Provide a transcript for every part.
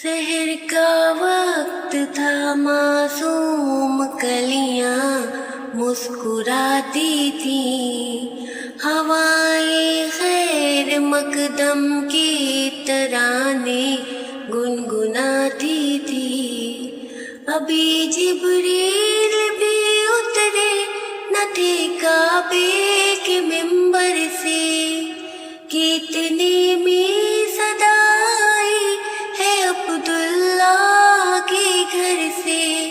سحر کا وقت تھا، معصوم کلیاں مسکراتی تھیں، ہوائیں خیر مقدم کی ترانے گنگناتی تھی۔ ابھی جبریل بھی اترے نہ تھے کعبے کے منبر سے، کتنے میں صدا آئی ہے عبداللہ کے گھر سے۔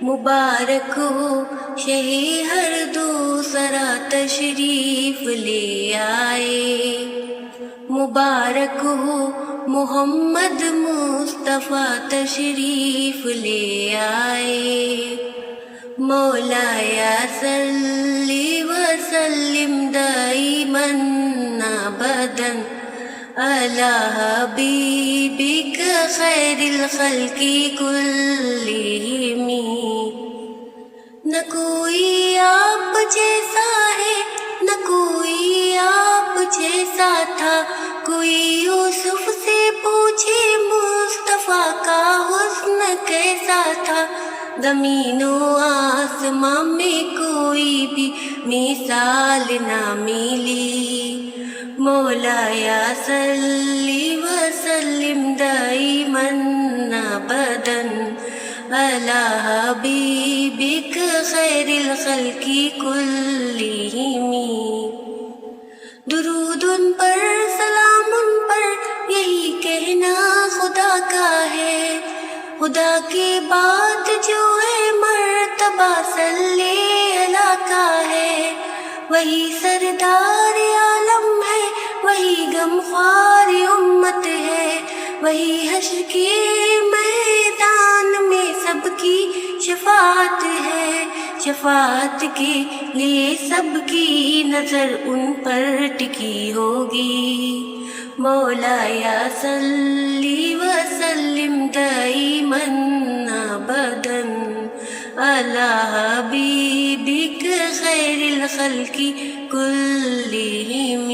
مبارک ہو شہ ہر دوسرا تشریف لے آئے، مبارک ہو محمد مصطفیٰ تشریف لے آئے۔ مولایا صلی وسلم دائما ابدا علی حبیبک خیر الخلق کلہم۔ نہ کوئی آپ جیسا ہے، نہ کوئی آپ جیسا تھا، کوئی یوسف سے پوچھے مصطفیٰ کا حسن کیسا تھا۔ زمین و آسمان میں کوئی بھی مثال نہ ملی۔ مولایا صلی وسلم دائما ابدا علی حبیبک خیر الخلق کلہم۔ درود ان پر، سلام ان پر، یہی کہنا خدا کا ہے۔ خدا کے بعد جو ہے مرتبہ صلی اللہ کا ہے، وہی سردار عالم ہے، وہی غمخوار امت ہے، وہی حشر کے میدان میں سب کی شفاعت ہے۔ شفاعت کے لیے سب کی نظر ان پر ٹکی ہوگی۔ مولایا صلی وسلم دائما ابدا علی حبیبک خیر الخلق کلہم۔